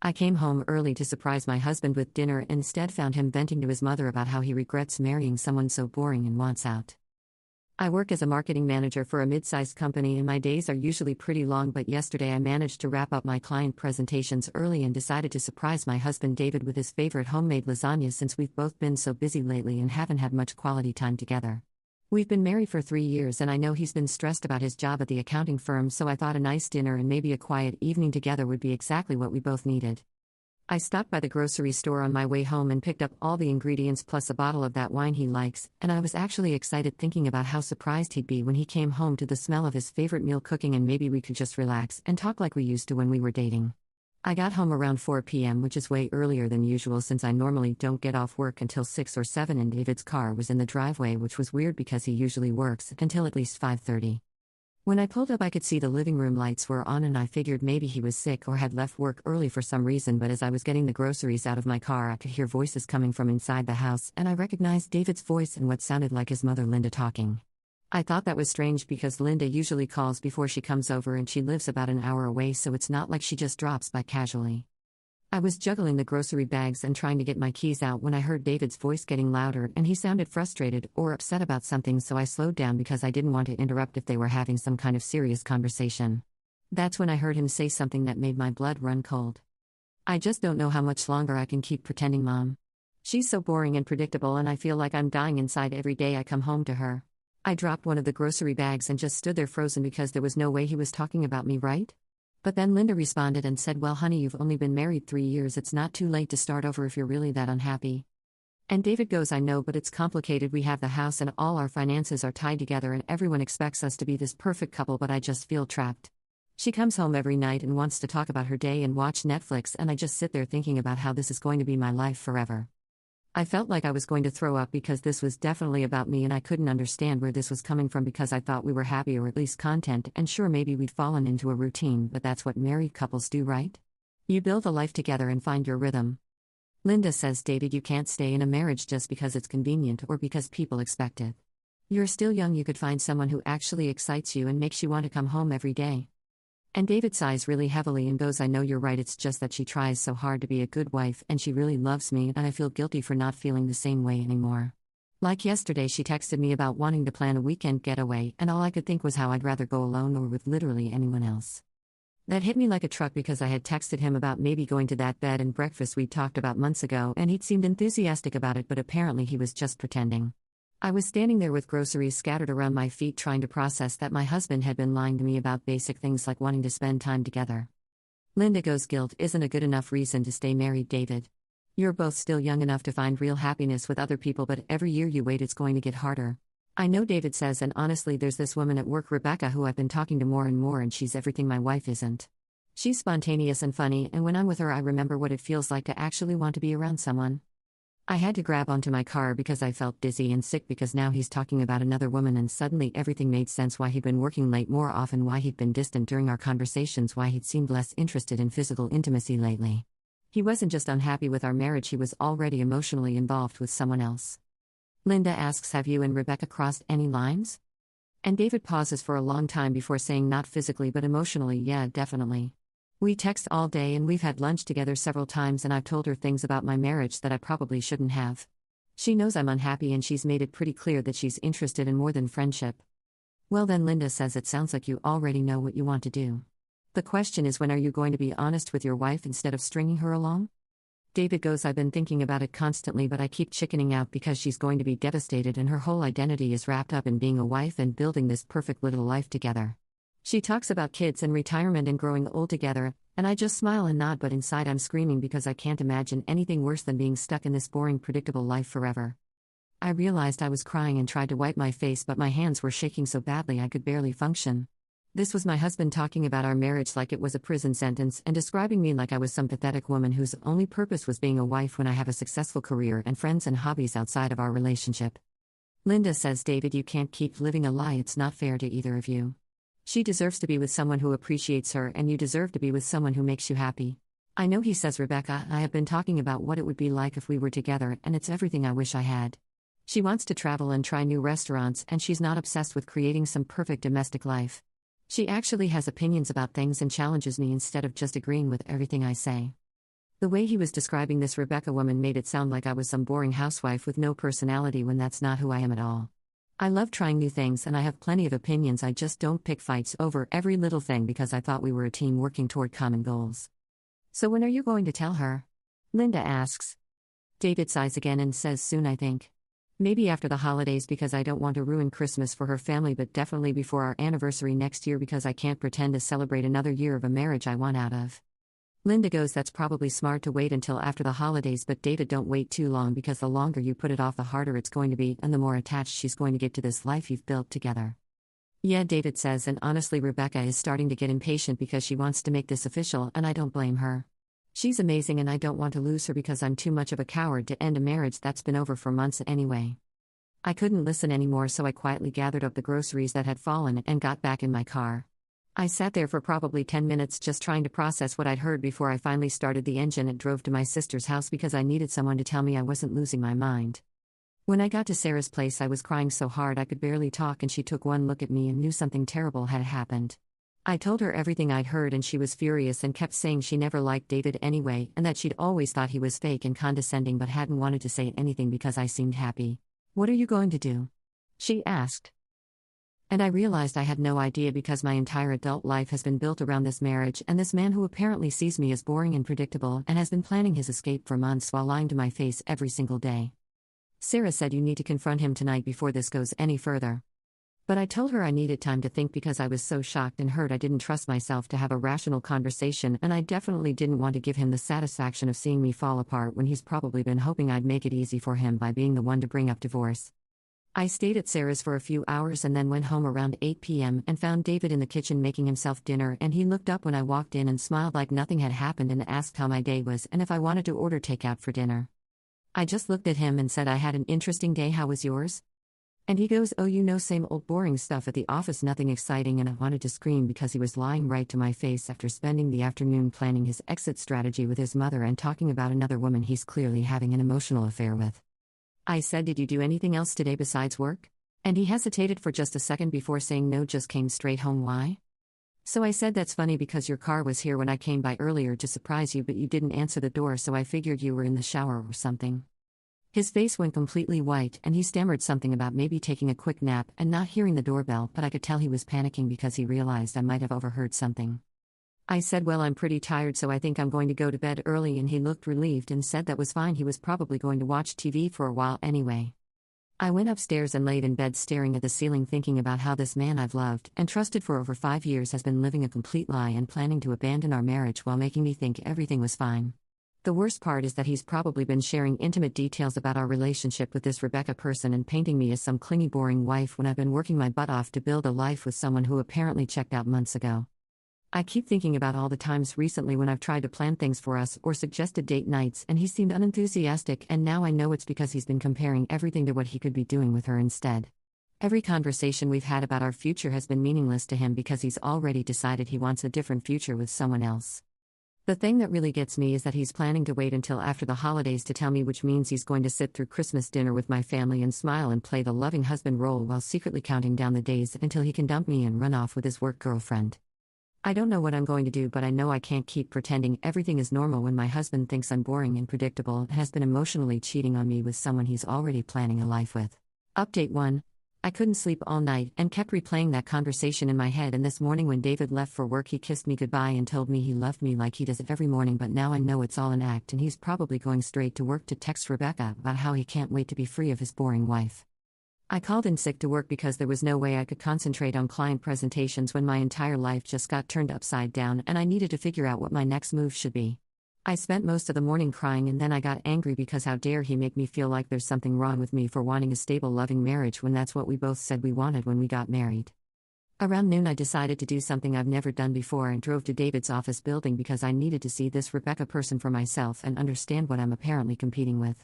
I came home early to surprise my husband with dinner and instead found him venting to his mother about how he regrets marrying someone so boring and wants out. I work as a marketing manager for a mid-sized company and my days are usually pretty long, but yesterday I managed to wrap up my client presentations early and decided to surprise my husband David with his favorite homemade lasagna since we've both been so busy lately and haven't had much quality time together. We've been married for 3 years and I know he's been stressed about his job at the accounting firm, so I thought a nice dinner and maybe a quiet evening together would be exactly what we both needed. I stopped by the grocery store on my way home and picked up all the ingredients plus a bottle of that wine he likes, and I was actually excited thinking about how surprised he'd be when he came home to the smell of his favorite meal cooking, and maybe we could just relax and talk like we used to when we were dating. I got home around 4 p.m., which is way earlier than usual since I normally don't get off work until 6 or 7, and David's car was in the driveway, which was weird because he usually works until at least 5:30. When I pulled up, I could see the living room lights were on and I figured maybe he was sick or had left work early for some reason, but as I was getting the groceries out of my car, I could hear voices coming from inside the house and I recognized David's voice and what sounded like his mother Linda talking. I thought that was strange because Linda usually calls before she comes over and she lives about an hour away, so it's not like she just drops by casually. I was juggling the grocery bags and trying to get my keys out when I heard David's voice getting louder and he sounded frustrated or upset about something, so I slowed down because I didn't want to interrupt if they were having some kind of serious conversation. That's when I heard him say something that made my blood run cold. "I just don't know how much longer I can keep pretending Mom. She's so boring and predictable and I feel like I'm dying inside every day I come home to her." I dropped one of the grocery bags and just stood there frozen because there was no way he was talking about me, right? But then Linda responded and said, "Well, honey, you've only been married 3 years. It's not too late to start over if you're really that unhappy." And David goes, "I know, but it's complicated. We have the house and all our finances are tied together and everyone expects us to be this perfect couple, but I just feel trapped. She comes home every night and wants to talk about her day and watch Netflix, and I just sit there thinking about how this is going to be my life forever." I felt like I was going to throw up because this was definitely about me and I couldn't understand where this was coming from because I thought we were happy or at least content, and sure, maybe we'd fallen into a routine, but that's what married couples do, right? You build a life together and find your rhythm. Linda says, "David, you can't stay in a marriage just because it's convenient or because people expect it. You're still young, you could find someone who actually excites you and makes you want to come home every day." And David sighs really heavily and goes, "I know you're right, it's just that she tries so hard to be a good wife and she really loves me and I feel guilty for not feeling the same way anymore. Like yesterday she texted me about wanting to plan a weekend getaway and all I could think was how I'd rather go alone or with literally anyone else." That hit me like a truck because I had texted him about maybe going to that bed and breakfast we'd talked about months ago and he'd seemed enthusiastic about it, but apparently he was just pretending. I was standing there with groceries scattered around my feet trying to process that my husband had been lying to me about basic things like wanting to spend time together. Linda goes, "Guilt isn't a good enough reason to stay married, David. You're both still young enough to find real happiness with other people, but every year you wait it's going to get harder." "I know," David says, "and honestly there's this woman at work, Rebecca, who I've been talking to more and more, and she's everything my wife isn't. She's spontaneous and funny, and when I'm with her I remember what it feels like to actually want to be around someone." I had to grab onto my car because I felt dizzy and sick because now he's talking about another woman and suddenly everything made sense: why he'd been working late more often, why he'd been distant during our conversations, why he'd seemed less interested in physical intimacy lately. He wasn't just unhappy with our marriage, he was already emotionally involved with someone else. Linda asks, "Have you and Rebecca crossed any lines?" And David pauses for a long time before saying, "Not physically but emotionally, yeah, definitely. We text all day and we've had lunch together several times and I've told her things about my marriage that I probably shouldn't have. She knows I'm unhappy and she's made it pretty clear that she's interested in more than friendship." Well then, Linda says, "It sounds like you already know what you want to do. The question is, when are you going to be honest with your wife instead of stringing her along?" David goes, "I've been thinking about it constantly, but I keep chickening out because she's going to be devastated and her whole identity is wrapped up in being a wife and building this perfect little life together. She talks about kids and retirement and growing old together, and I just smile and nod, but inside I'm screaming because I can't imagine anything worse than being stuck in this boring, predictable life forever." I realized I was crying and tried to wipe my face, but my hands were shaking so badly I could barely function. This was my husband talking about our marriage like it was a prison sentence and describing me like I was some pathetic woman whose only purpose was being a wife when I have a successful career and friends and hobbies outside of our relationship. Linda says, "David, you can't keep living a lie. It's not fair to either of you. She deserves to be with someone who appreciates her, and you deserve to be with someone who makes you happy." "I know," he says, "Rebecca, I have been talking about what it would be like if we were together, and it's everything I wish I had. She wants to travel and try new restaurants, and she's not obsessed with creating some perfect domestic life. She actually has opinions about things and challenges me instead of just agreeing with everything I say." The way he was describing this Rebecca woman made it sound like I was some boring housewife with no personality when that's not who I am at all. I love trying new things and I have plenty of opinions, I just don't pick fights over every little thing because I thought we were a team working toward common goals. So when are you going to tell her? Linda asks. David sighs again and says soon, I think. Maybe after the holidays because I don't want to ruin Christmas for her family, but definitely before our anniversary next year because I can't pretend to celebrate another year of a marriage I want out of. Linda goes, that's probably smart to wait until after the holidays, but David, don't wait too long because the longer you put it off the harder it's going to be and the more attached she's going to get to this life you've built together. Yeah, David says, and honestly Rebecca is starting to get impatient because she wants to make this official and I don't blame her. She's amazing and I don't want to lose her because I'm too much of a coward to end a marriage that's been over for months anyway. I couldn't listen anymore, so I quietly gathered up the groceries that had fallen and got back in my car. I sat there for probably 10 minutes just trying to process what I'd heard before I finally started the engine and drove to my sister's house because I needed someone to tell me I wasn't losing my mind. When I got to Sarah's place I was crying so hard I could barely talk, and she took one look at me and knew something terrible had happened. I told her everything I'd heard and she was furious and kept saying she never liked David anyway and that she'd always thought he was fake and condescending but hadn't wanted to say anything because I seemed happy. What are you going to do? She asked. And I realized I had no idea because my entire adult life has been built around this marriage and this man who apparently sees me as boring and predictable and has been planning his escape for months while lying to my face every single day. Sarah said you need to confront him tonight before this goes any further. But I told her I needed time to think because I was so shocked and hurt I didn't trust myself to have a rational conversation, and I definitely didn't want to give him the satisfaction of seeing me fall apart when he's probably been hoping I'd make it easy for him by being the one to bring up divorce. I stayed at Sarah's for a few hours and then went home around 8 p.m. and found David in the kitchen making himself dinner, and he looked up when I walked in and smiled like nothing had happened and asked how my day was and if I wanted to order takeout for dinner. I just looked at him and said I had an interesting day, how was yours? And he goes, oh, you know, same old boring stuff at the office, nothing exciting, and I wanted to scream because he was lying right to my face after spending the afternoon planning his exit strategy with his mother and talking about another woman he's clearly having an emotional affair with. I said, did you do anything else today besides work? And he hesitated for just a second before saying no, just came straight home. Why? So I said, that's funny because your car was here when I came by earlier to surprise you, but you didn't answer the door, so I figured you were in the shower or something. His face went completely white and he stammered something about maybe taking a quick nap and not hearing the doorbell, but I could tell he was panicking because he realized I might have overheard something. I said, well, I'm pretty tired, so I think I'm going to go to bed early, and he looked relieved and said that was fine, he was probably going to watch TV for a while anyway. I went upstairs and laid in bed staring at the ceiling thinking about how this man I've loved and trusted for over 5 years has been living a complete lie and planning to abandon our marriage while making me think everything was fine. The worst part is that he's probably been sharing intimate details about our relationship with this Rebecca person and painting me as some clingy, boring wife when I've been working my butt off to build a life with someone who apparently checked out months ago. I keep thinking about all the times recently when I've tried to plan things for us or suggested date nights and he seemed unenthusiastic, and now I know it's because he's been comparing everything to what he could be doing with her instead. Every conversation we've had about our future has been meaningless to him because he's already decided he wants a different future with someone else. The thing that really gets me is that he's planning to wait until after the holidays to tell me, which means he's going to sit through Christmas dinner with my family and smile and play the loving husband role while secretly counting down the days until he can dump me and run off with his work girlfriend. I don't know what I'm going to do, but I know I can't keep pretending everything is normal when my husband thinks I'm boring and predictable and has been emotionally cheating on me with someone he's already planning a life with. Update 1. I couldn't sleep all night and kept replaying that conversation in my head, and this morning when David left for work he kissed me goodbye and told me he loved me like he does every morning, but now I know it's all an act and he's probably going straight to work to text Rebecca about how he can't wait to be free of his boring wife. I called in sick to work because there was no way I could concentrate on client presentations when my entire life just got turned upside down and I needed to figure out what my next move should be. I spent most of the morning crying, and then I got angry because how dare he make me feel like there's something wrong with me for wanting a stable, loving marriage when that's what we both said we wanted when we got married. Around noon I decided to do something I've never done before and drove to David's office building because I needed to see this Rebecca person for myself and understand what I'm apparently competing with.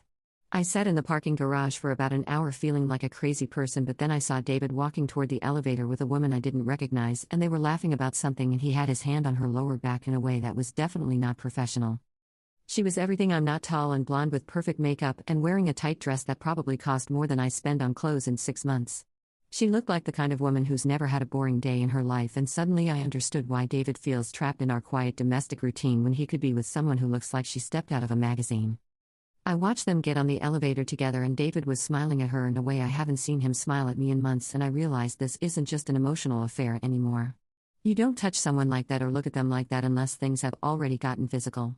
I sat in the parking garage for about an hour feeling like a crazy person, but then I saw David walking toward the elevator with a woman I didn't recognize, and they were laughing about something and he had his hand on her lower back in a way that was definitely not professional. She was everything I'm not, tall and blonde with perfect makeup and wearing a tight dress that probably cost more than I spend on clothes in 6 months. She looked like the kind of woman who's never had a boring day in her life, and suddenly I understood why David feels trapped in our quiet domestic routine when he could be with someone who looks like she stepped out of a magazine. I watched them get on the elevator together, and David was smiling at her in a way I haven't seen him smile at me in months, and I realized this isn't just an emotional affair anymore. You don't touch someone like that or look at them like that unless things have already gotten physical.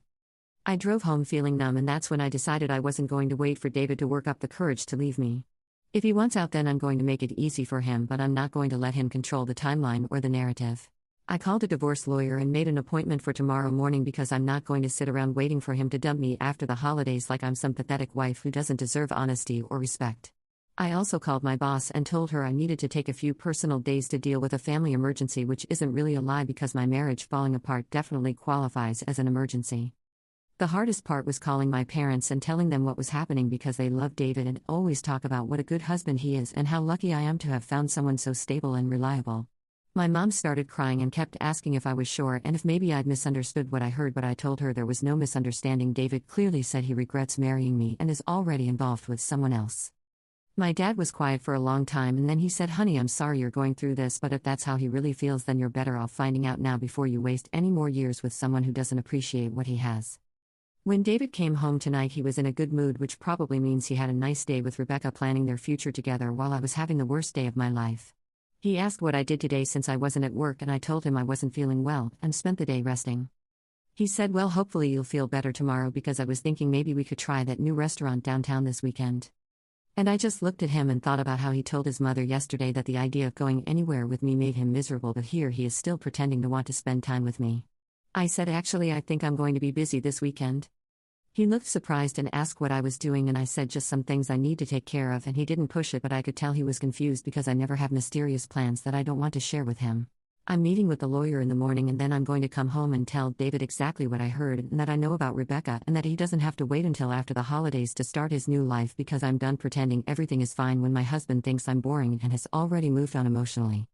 I drove home feeling numb, and that's when I decided I wasn't going to wait for David to work up the courage to leave me. If he wants out, then I'm going to make it easy for him, but I'm not going to let him control the timeline or the narrative. I called a divorce lawyer and made an appointment for tomorrow morning because I'm not going to sit around waiting for him to dump me after the holidays like I'm some pathetic wife who doesn't deserve honesty or respect. I also called my boss and told her I needed to take a few personal days to deal with a family emergency, which isn't really a lie because my marriage falling apart definitely qualifies as an emergency. The hardest part was calling my parents and telling them what was happening because they love David and always talk about what a good husband he is and how lucky I am to have found someone so stable and reliable. My mom started crying and kept asking if I was sure and if maybe I'd misunderstood what I heard, but I told her there was no misunderstanding. David clearly said he regrets marrying me and is already involved with someone else. My dad was quiet for a long time, and then he said, "Honey, I'm sorry you're going through this, but if that's how he really feels, then you're better off finding out now before you waste any more years with someone who doesn't appreciate what he has." When David came home tonight, he was in a good mood, which probably means he had a nice day with Rebecca planning their future together while I was having the worst day of my life. He asked what I did today since I wasn't at work, and I told him I wasn't feeling well and spent the day resting. He said, "Well, hopefully you'll feel better tomorrow because I was thinking maybe we could try that new restaurant downtown this weekend." And I just looked at him and thought about how he told his mother yesterday that the idea of going anywhere with me made him miserable, but here he is still pretending to want to spend time with me. I said, "Actually, I think I'm going to be busy this weekend." He looked surprised and asked what I was doing, and I said just some things I need to take care of, and he didn't push it, but I could tell he was confused because I never have mysterious plans that I don't want to share with him. I'm meeting with the lawyer in the morning, and then I'm going to come home and tell David exactly what I heard and that I know about Rebecca, and that he doesn't have to wait until after the holidays to start his new life because I'm done pretending everything is fine when my husband thinks I'm boring and has already moved on emotionally.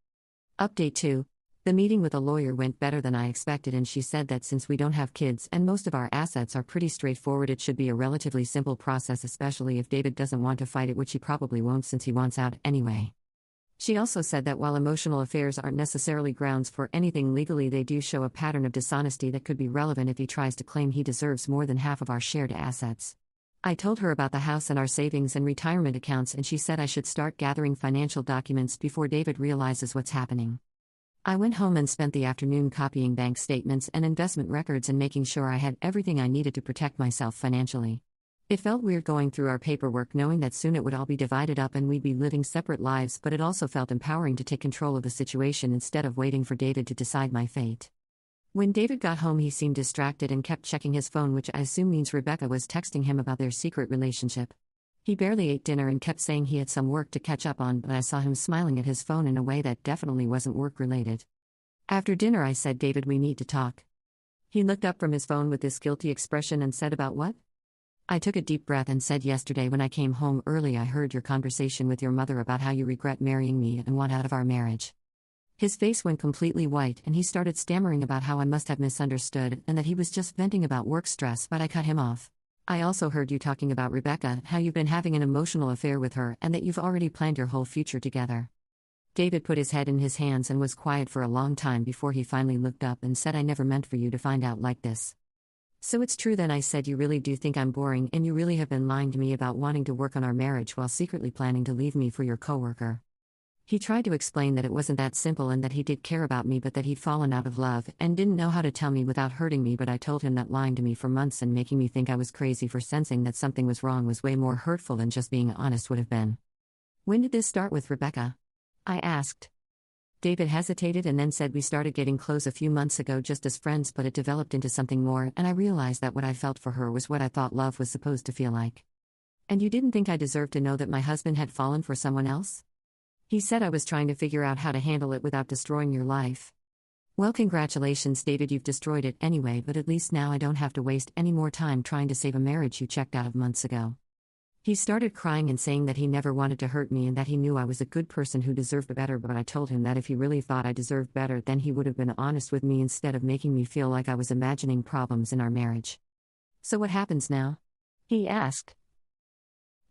Update 2. The meeting with a lawyer went better than I expected, and she said that since we don't have kids and most of our assets are pretty straightforward, it should be a relatively simple process, especially if David doesn't want to fight it, which he probably won't since he wants out anyway. She also said that while emotional affairs aren't necessarily grounds for anything legally, they do show a pattern of dishonesty that could be relevant if he tries to claim he deserves more than half of our shared assets. I told her about the house and our savings and retirement accounts, and she said I should start gathering financial documents before David realizes what's happening. I went home and spent the afternoon copying bank statements and investment records and making sure I had everything I needed to protect myself financially. It felt weird going through our paperwork knowing that soon it would all be divided up and we'd be living separate lives, but it also felt empowering to take control of the situation instead of waiting for David to decide my fate. When David got home, he seemed distracted and kept checking his phone, which I assume means Rebecca was texting him about their secret relationship. He barely ate dinner and kept saying he had some work to catch up on, but I saw him smiling at his phone in a way that definitely wasn't work-related. After dinner, I said, "David, we need to talk." He looked up from his phone with this guilty expression and said, "About what?" I took a deep breath and said, "Yesterday when I came home early, I heard your conversation with your mother about how you regret marrying me and want out of our marriage." His face went completely white and he started stammering about how I must have misunderstood and that he was just venting about work stress, but I cut him off. "I also heard you talking about Rebecca, how you've been having an emotional affair with her and that you've already planned your whole future together." David put his head in his hands and was quiet for a long time before he finally looked up and said, "I never meant for you to find out like this." "So it's true then," I said. "You really do think I'm boring and you really have been lying to me about wanting to work on our marriage while secretly planning to leave me for your coworker." He tried to explain that it wasn't that simple and that he did care about me but that he'd fallen out of love and didn't know how to tell me without hurting me, but I told him that lying to me for months and making me think I was crazy for sensing that something was wrong was way more hurtful than just being honest would have been. "When did this start with Rebecca?" I asked. David hesitated and then said, "We started getting close a few months ago just as friends, but it developed into something more, and I realized that what I felt for her was what I thought love was supposed to feel like." "And you didn't think I deserved to know that my husband had fallen for someone else?" He said, "I was trying to figure out how to handle it without destroying your life." "Well, congratulations, David, you've destroyed it anyway, but at least now I don't have to waste any more time trying to save a marriage you checked out of months ago." He started crying and saying that he never wanted to hurt me and that he knew I was a good person who deserved better, but I told him that if he really thought I deserved better, then he would have been honest with me instead of making me feel like I was imagining problems in our marriage. "So what happens now?" he asked.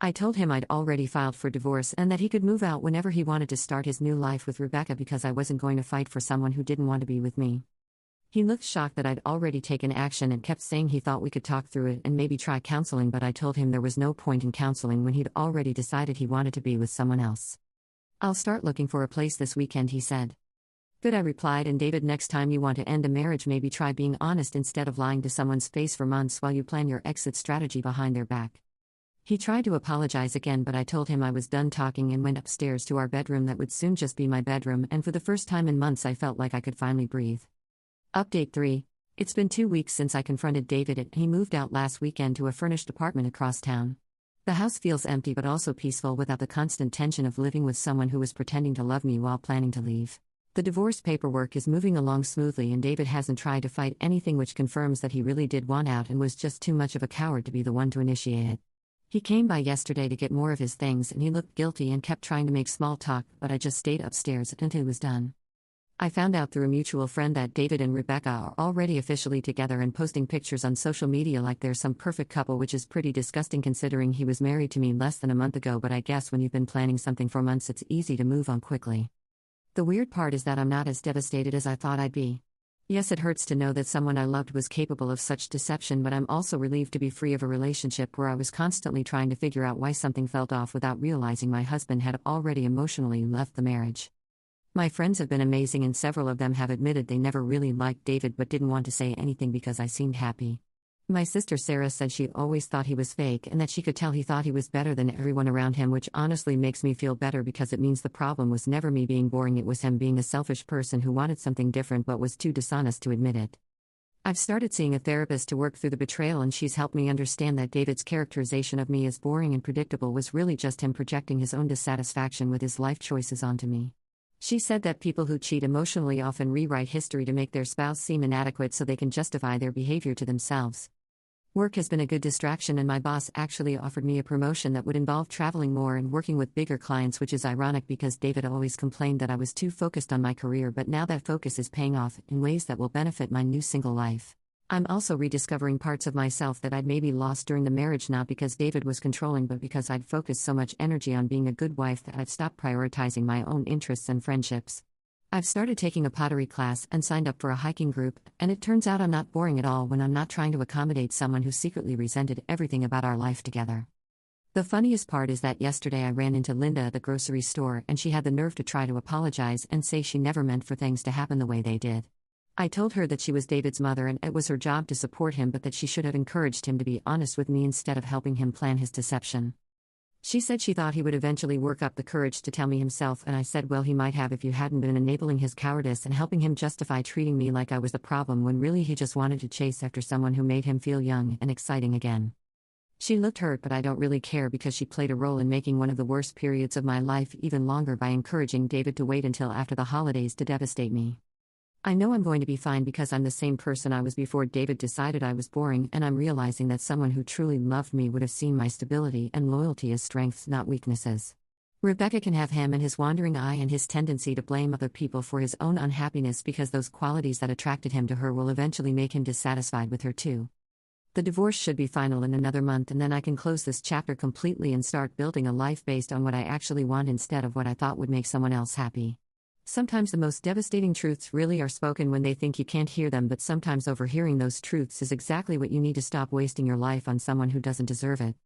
I told him I'd already filed for divorce and that he could move out whenever he wanted to start his new life with Rebecca because I wasn't going to fight for someone who didn't want to be with me. He looked shocked that I'd already taken action and kept saying he thought we could talk through it and maybe try counseling, but I told him there was no point in counseling when he'd already decided he wanted to be with someone else. I'll start looking for a place this weekend, he said. Good, I replied, and David, next time you want to end a marriage, maybe try being honest instead of lying to someone's face for months while you plan your exit strategy behind their back. He tried to apologize again, but I told him I was done talking and went upstairs to our bedroom that would soon just be my bedroom, and for the first time in months I felt like I could finally breathe. Update 3. It's been 2 weeks since I confronted David and he moved out last weekend to a furnished apartment across town. The house feels empty but also peaceful without the constant tension of living with someone who was pretending to love me while planning to leave. The divorce paperwork is moving along smoothly and David hasn't tried to fight anything, which confirms that he really did want out and was just too much of a coward to be the one to initiate it. He came by yesterday to get more of his things and he looked guilty and kept trying to make small talk, but I just stayed upstairs until he was done. I found out through a mutual friend that David and Rebecca are already officially together and posting pictures on social media like they're some perfect couple, which is pretty disgusting considering he was married to me less than a month ago, but I guess when you've been planning something for months it's easy to move on quickly. The weird part is that I'm not as devastated as I thought I'd be. Yes, it hurts to know that someone I loved was capable of such deception, but I'm also relieved to be free of a relationship where I was constantly trying to figure out why something felt off without realizing my husband had already emotionally left the marriage. My friends have been amazing and several of them have admitted they never really liked David but didn't want to say anything because I seemed happy. My sister Sarah said she always thought he was fake and that she could tell he thought he was better than everyone around him, which honestly makes me feel better because it means the problem was never me being boring, it was him being a selfish person who wanted something different but was too dishonest to admit it. I've started seeing a therapist to work through the betrayal and she's helped me understand that David's characterization of me as boring and predictable was really just him projecting his own dissatisfaction with his life choices onto me. She said that people who cheat emotionally often rewrite history to make their spouse seem inadequate so they can justify their behavior to themselves. Work has been a good distraction and my boss actually offered me a promotion that would involve traveling more and working with bigger clients, which is ironic because David always complained that I was too focused on my career, but now that focus is paying off in ways that will benefit my new single life. I'm also rediscovering parts of myself that I'd maybe lost during the marriage, not because David was controlling but because I'd focused so much energy on being a good wife that I'd stopped prioritizing my own interests and friendships. I've started taking a pottery class and signed up for a hiking group, and it turns out I'm not boring at all when I'm not trying to accommodate someone who secretly resented everything about our life together. The funniest part is that yesterday I ran into Linda at the grocery store and she had the nerve to try to apologize and say she never meant for things to happen the way they did. I told her that she was David's mother and it was her job to support him, but that she should have encouraged him to be honest with me instead of helping him plan his deception. She said she thought he would eventually work up the courage to tell me himself, and I said, well, he might have if you hadn't been enabling his cowardice and helping him justify treating me like I was the problem when really he just wanted to chase after someone who made him feel young and exciting again. She looked hurt, but I don't really care because she played a role in making one of the worst periods of my life even longer by encouraging David to wait until after the holidays to devastate me. I know I'm going to be fine because I'm the same person I was before David decided I was boring, and I'm realizing that someone who truly loved me would have seen my stability and loyalty as strengths, not weaknesses. Rebecca can have him and his wandering eye and his tendency to blame other people for his own unhappiness because those qualities that attracted him to her will eventually make him dissatisfied with her too. The divorce should be final in another month and then I can close this chapter completely and start building a life based on what I actually want instead of what I thought would make someone else happy. Sometimes the most devastating truths really are spoken when they think you can't hear them, but sometimes overhearing those truths is exactly what you need to stop wasting your life on someone who doesn't deserve it.